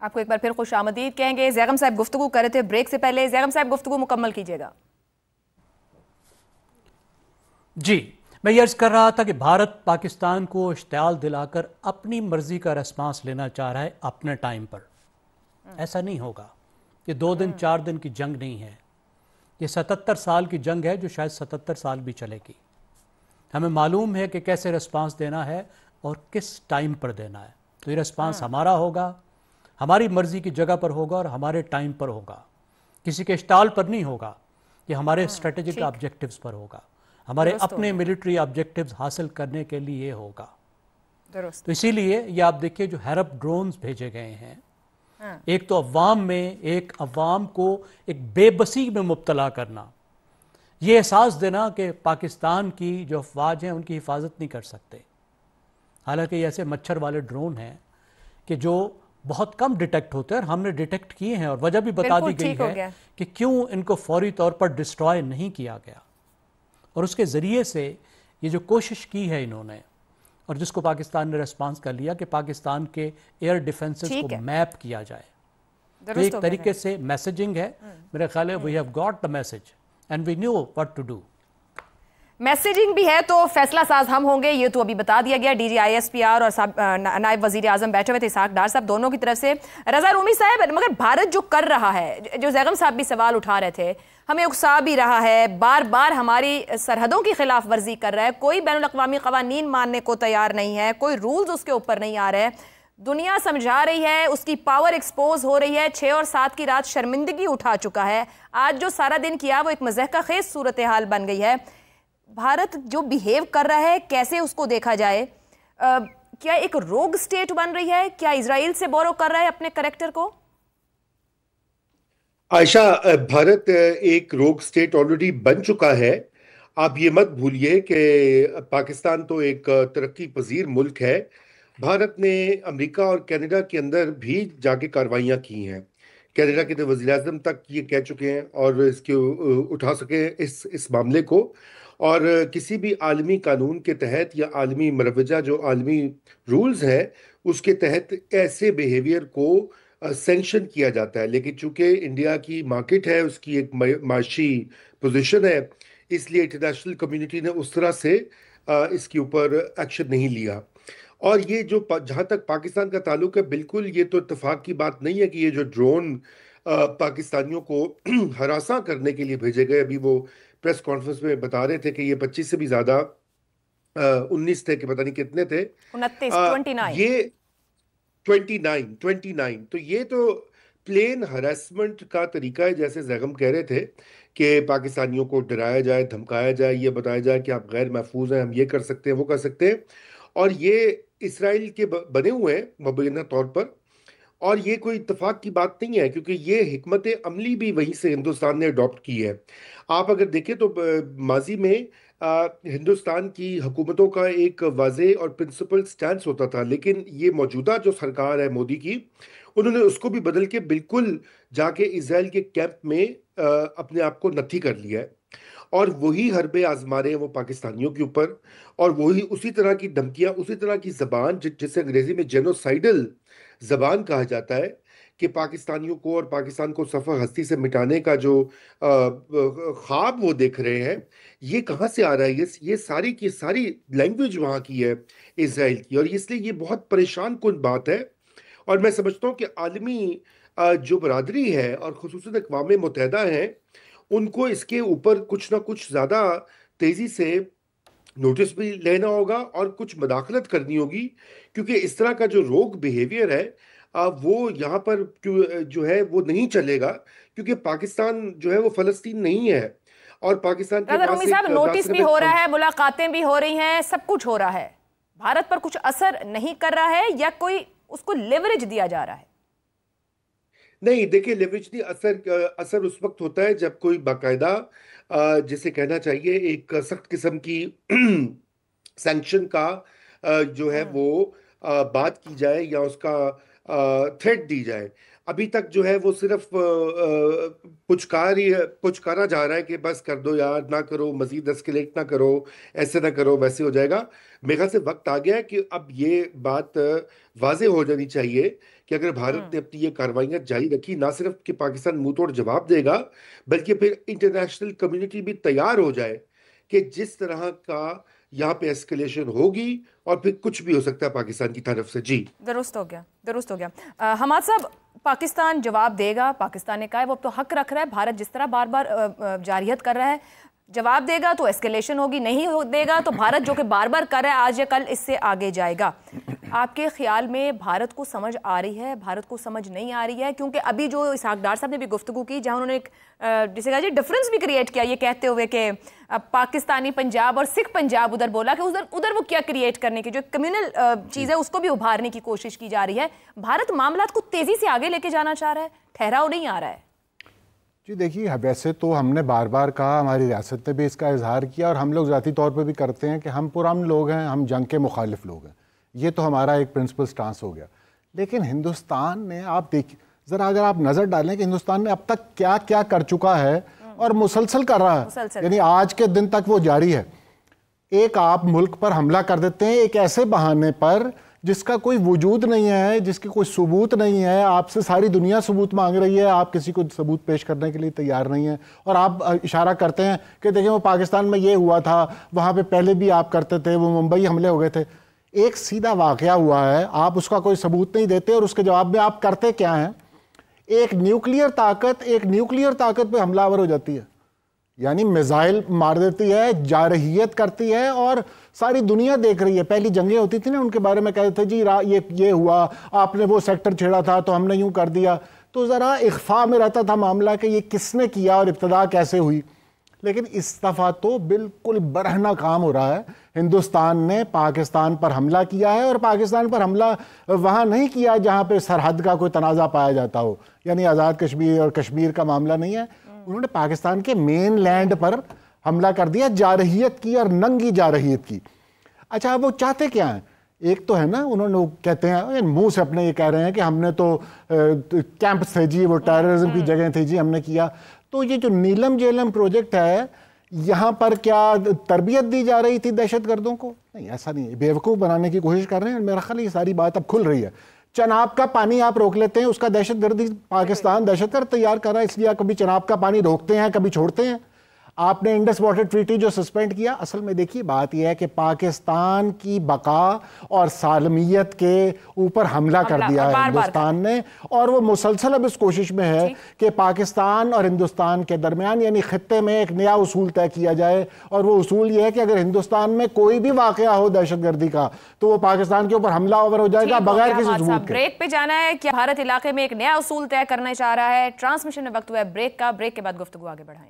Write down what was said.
آپ کو ایک بار پھر خوش آمدید کہیں گے. زیغم صاحب گفتگو کر رہے تھے بریک سے پہلے. زیغم صاحب گفتگو مکمل کیجیے گا. جی میں یہ عرض کر رہا تھا کہ بھارت پاکستان کو اشتعال دلا کر اپنی مرضی کا ریسپانس لینا چاہ رہا ہے اپنے ٹائم پر. ایسا نہیں ہوگا. یہ 2 دن 4 دن کی جنگ نہیں ہے. یہ 77 سال کی جنگ ہے جو شاید 77 سال بھی چلے گی. ہمیں معلوم ہے کہ کیسے ریسپانس دینا ہے اور کس ٹائم پر دینا ہے. تو یہ ریسپانس ہمارا ہوگا, ہماری مرضی کی جگہ پر ہوگا اور ہمارے ٹائم پر ہوگا. کسی کے اشتعال پر نہیں ہوگا. یہ ہمارے اسٹریٹجک آبجیکٹیوز پر ہوگا, ہمارے اپنے ملٹری آبجیکٹیوز حاصل کرنے کے لیے ہوگا. تو اسی لیے یہ آپ دیکھیں جو ہیرپ ڈرونز بھیجے گئے ہیں, ایک تو عوام میں ایک عوام کو ایک بے بسی میں مبتلا کرنا, یہ احساس دینا کہ پاکستان کی جو افواج ہیں ان کی حفاظت نہیں کر سکتے. حالانکہ یہ ایسے مچھر والے ڈرون ہیں کہ جو بہت کم ڈیٹیکٹ ہوتے ہیں, اور ہم نے ڈیٹیکٹ کیے ہیں اور وجہ بھی بتا دی گئی ہے کہ کیوں ان کو فوری طور پر ڈسٹرائے نہیں کیا گیا. اور اس کے ذریعے سے یہ جو کوشش کی ہے انہوں نے, اور جس کو پاکستان نے ریسپانس کر لیا کہ پاکستان کے ایئر ڈیفنسز کو میپ کیا جائے, تو ایک طریقے سے میسیجنگ ہے. میرے خیال ہے we have got the message and we knew what to do. Messaging بھی ہے تو فیصلہ ساز ہم ہوں گے, یہ تو ابھی بتا دیا گیا. D G I S P R اور نائب وزیر اعظم بیٹھے ہوئے تھے اسحاق ڈار صاحب دونوں کی طرف سے. رضا رومی صاحب, مگر بھارت جو کر رہا ہے, جو زیغم صاحب بھی سوال اٹھا رہے تھے, ہمیں اکسا بھی رہا ہے, بار بار ہماری سرحدوں کی خلاف ورزی کر رہا ہے, کوئی بین الاقوامی قوانین ماننے کو تیار نہیں ہے, کوئی رولز اس کے اوپر نہیں آ رہے, دنیا سمجھا رہی ہے, اس کی پاور ایکسپوز ہو رہی ہے. 6 اور 7 کی رات شرمندگی اٹھا چکا ہے. آج جو سارا دن کیا وہ ایک مضحکہ خیز صورتحال بن گئی ہے. بھارت جو بیہیو کر رہا ہے کیسے اس کو دیکھا جائے؟ کیا ایک روگ سٹیٹ بن رہی ہے؟ کیا اسرائیل سے بورو کر رہا ہے اپنے کریکٹر کو؟ عائشہ, بھارت ایک روگ سٹیٹ آلریڈی بن چکا ہے. آپ یہ مت بھولیے کہ پاکستان تو ایک ترقی پذیر ملک ہے. بھارت نے امریکہ اور کینیڈا کے اندر بھی جا کے کارروائیاں کی ہیں. کینیڈا کے وزیر اعظم تک یہ کہہ چکے ہیں اور اس کے اٹھا سکے اس معاملے کو. اور کسی بھی عالمی قانون کے تحت یا عالمی مروجہ جو عالمی رولز ہیں اس کے تحت ایسے بیہیویئر کو سینکشن کیا جاتا ہے. لیکن چونکہ انڈیا کی مارکیٹ ہے, اس کی ایک معاشی پوزیشن ہے, اس لیے انٹرنیشنل کمیونٹی نے اس طرح سے اس کے اوپر ایکشن نہیں لیا. اور یہ جو جہاں تک پاکستان کا تعلق ہے, بالکل یہ تو اتفاق کی بات نہیں ہے کہ یہ جو ڈرون پاکستانیوں کو ہراساں کرنے کے لیے بھیجے گئے, ابھی وہ پریس کانفرنس میں بتا رہے تھے کہ یہ 25 سے بھی زیادہ 19 تھے کہ پتہ نہیں کتنے تھے, 29 یہ 29. تو یہ تو پلین ہراسمنٹ کا طریقہ ہے, جیسے زیغم کہہ رہے تھے کہ پاکستانیوں کو ڈرایا جائے, دھمکایا جائے, یہ بتایا جائے کہ آپ غیر محفوظ ہیں, ہم یہ کر سکتے ہیں, وہ کر سکتے ہیں. اور یہ اسرائیل کے بنے ہوئے ہیں مبینہ طور پر, اور یہ کوئی اتفاق کی بات نہیں ہے کیونکہ یہ حکمت عملی بھی وہیں سے ہندوستان نے اڈاپٹ کی ہے. آپ اگر دیکھیں تو ماضی میں ہندوستان کی حکومتوں کا ایک واضح اور پرنسپل سٹینس ہوتا تھا, لیکن یہ موجودہ جو سرکار ہے مودی کی, انہوں نے اس کو بھی بدل کے بالکل جا کے اسرائیل کے کیمپ میں اپنے آپ کو نتھی کر لیا ہے, اور وہی حربے آزما رہے ہیں وہ پاکستانیوں کے اوپر, اور وہی اسی طرح کی دھمکیاں, اسی طرح کی زبان جسے انگریزی میں جینوسائیڈل زبان کہا جاتا ہے, کہ پاکستانیوں کو اور پاکستان کو صفحہ ہستی سے مٹانے کا جو خواب وہ دیکھ رہے ہیں, یہ کہاں سے آ رہا ہے؟ یہ ساری کی ساری لینگویج وہاں کی ہے اسرائیل کی, اور اس لیے یہ بہت پریشان کن بات ہے. اور میں سمجھتا ہوں کہ عالمی جو برادری ہے اور خصوصاً اقوام متحدہ ہیں, ان کو اس کے اوپر کچھ نہ کچھ زیادہ تیزی سے نوٹس بھی لینا ہوگا اور کچھ مداخلت کرنی ہوگی, کیونکہ اس طرح کا جو روگ بیہیویئر ہے وہ یہاں پر جو ہے وہ نہیں چلے گا, کیونکہ پاکستان جو ہے وہ فلسطین نہیں ہے, اور پاکستان کے رومی صاحب نوٹس بھی ہو رہا ہے, ملاقاتیں بھی ہو رہی ہیں, سب کچھ ہو رہا ہے, بھارت پر کچھ اثر نہیں کر رہا ہے یا کوئی اس کو لیوریج دیا جا رہا ہے؟ نہیں دیکھیں, لیوریج نہیں, اثر اس وقت ہوتا ہے جب کوئی باقاعدہ جسے کہنا چاہیے ایک سخت قسم کی سینکشن کا جو ہے وہ بات کی جائے یا اس کا تھریٹ دی جائے. ابھی تک جو ہے وہ صرف پچکارا جا رہا ہے کہ بس کر دو یار, نہ کرو, مزید اسکیلیٹ نہ کرو, ایسے نہ کرو, ویسے ہو جائے گا. میرے خیال سے وقت آ گیا ہے کہ اب یہ بات واضح ہو جانی چاہیے کہ اگر بھارت نے اپنی یہ کاروائیاں جاری رکھی، نہ صرف کہ پاکستان منہ توڑ جواب دے گا، بلکہ پھر انٹرنیشنل کمیونٹی بھی تیار ہو جائے کہ جس طرح کا یہاں پہ ایسکلیشن ہوگی اور پھر کچھ بھی ہو سکتا ہے پاکستان کی طرف سے. جی درست ہو گیا. حماد صاحب، پاکستان جواب دے گا، پاکستان نے کہا ہے وہ اب تو حق رکھ رہا ہے. بھارت جس طرح بار بار جارحیت کر رہا ہے، جواب دے گا تو ایسکلیشن ہوگی، نہیں دے گا تو بھارت جو کہ بار بار کر رہا ہے آج یا کل اس سے آگے جائے گا. آپ کے خیال میں بھارت کو سمجھ آ رہی ہے، بھارت کو سمجھ نہیں آ رہی ہے؟ کیونکہ ابھی جو اسحاق ڈار صاحب نے بھی گفتگو کی، جہاں انہوں نے ایک جسے کہا جی ڈفرنس بھی کریٹ کیا، یہ کہتے ہوئے کہ پاکستانی پنجاب اور سکھ پنجاب ادھر بولا کہ ادھر وہ کیا کریٹ کرنے کی جو کمیونل چیز ہے اس کو بھی ابھارنے کی کوشش کی جا رہی ہے. بھارت معاملات کو تیزی سے آگے لے کے جانا چاہ رہا ہے، ٹھہراؤ نہیں آ رہا ہے. جی دیکھیے، ویسے تو ہم نے بار بار کہا، ہماری ریاست نے بھی اس کا اظہار کیا، اور ہم لوگ ذاتی طور پہ بھی کرتے ہیں کہ ہم پرامن لوگ ہیں، ہم جنگ کے مخالف لوگ ہیں. یہ تو ہمارا ایک پرنسپل سٹانس ہو گیا. لیکن ہندوستان نے، آپ دیکھیں ذرا، اگر آپ نظر ڈالیں کہ ہندوستان نے اب تک کیا کیا کر چکا ہے اور مسلسل کر رہا ہے، یعنی آج کے دن تک وہ جاری ہے. ایک آپ ملک پر حملہ کر دیتے ہیں ایک ایسے بہانے پر جس کا کوئی وجود نہیں ہے، جس کی کوئی ثبوت نہیں ہے. آپ سے ساری دنیا ثبوت مانگ رہی ہے، آپ کسی کو ثبوت پیش کرنے کے لیے تیار نہیں ہیں، اور آپ اشارہ کرتے ہیں کہ دیکھیں وہ پاکستان میں یہ ہوا تھا، وہاں پہ پہلے بھی آپ کرتے تھے، وہ ممبئی حملے ہو گئے تھے. ایک سیدھا واقعہ ہوا ہے، آپ اس کا کوئی ثبوت نہیں دیتے، اور اس کے جواب میں آپ کرتے کیا ہیں؟ ایک نیوکلیئر طاقت پہ حملہ آور ہو جاتی ہے، یعنی میزائل مار دیتی ہے، جارحیت کرتی ہے، اور ساری دنیا دیکھ رہی ہے. پہلی جنگیں ہوتی تھی نا، ان کے بارے میں کہتے تھے جی یہ ہوا، آپ نے وہ سیکٹر چھیڑا تھا تو ہم نے یوں کر دیا. تو ذرا اخفاء میں رہتا تھا معاملہ کہ یہ کس نے کیا اور ابتدا کیسے ہوئی. لیکن اس دفعہ تو بالکل برہنہ کام ہو رہا ہے. ہندوستان نے پاکستان پر حملہ کیا ہے، اور پاکستان پر حملہ وہاں نہیں کیا جہاں پہ سرحد کا کوئی تنازع پایا جاتا ہو، یعنی آزاد کشمیر اور کشمیر کا معاملہ نہیں ہے. انہوں نے پاکستان کے مین لینڈ پر حملہ کر دیا، جارحیت کی، اور ننگی جارحیت کی. اچھا، وہ چاہتے کیا ہیں؟ ایک تو ہے نا، انہوں نے کہتے ہیں منہ سے اپنے یہ کہہ رہے ہیں کہ ہم نے تو کیمپس تھے جی، وہ ٹیررزم کی جگہ تھی جی، ہم نے کیا. تو یہ جو نیلم جیلم پروجیکٹ ہے، یہاں پر کیا تربیت دی جا رہی تھی دہشت گردوں کو؟ نہیں، ایسا نہیں ہے. بیوقوف بنانے کی کوشش کر رہے ہیں. میرا خیال یہ ساری بات اب کھل رہی ہے. چناب کا پانی آپ روک لیتے ہیں، اس کا دہشت گردی پاکستان دہشت گرد تیار کر رہا ہے، اس لیے کبھی چناب کا پانی روکتے ہیں، کبھی چھوڑتے ہیں. آپ نے انڈس واٹر ٹریٹی جو سسپینڈ کیا، اصل میں دیکھیے بات یہ ہے کہ پاکستان کی بقا اور سالمیت کے اوپر حملہ کر دیا ہے ہندوستان نے، اور وہ مسلسل اب اس کوشش میں ہے کہ پاکستان اور ہندوستان کے درمیان، یعنی خطے میں ایک نیا اصول طے کیا جائے. اور وہ اصول یہ ہے کہ اگر ہندوستان میں کوئی بھی واقعہ ہو دہشت گردی کا تو وہ پاکستان کے اوپر حملہ آور ہو جائے گا بغیر کسی ثبوت کے. بریک پہ جانا ہے کہ بھارت علاقے میں ایک نیا اصول طے کرنا چاہ رہا ہے. ٹرانسمیشن میں وقت ہوا ہے بریک کا. بریک کے بعد گفتگو آگے بڑھائیں.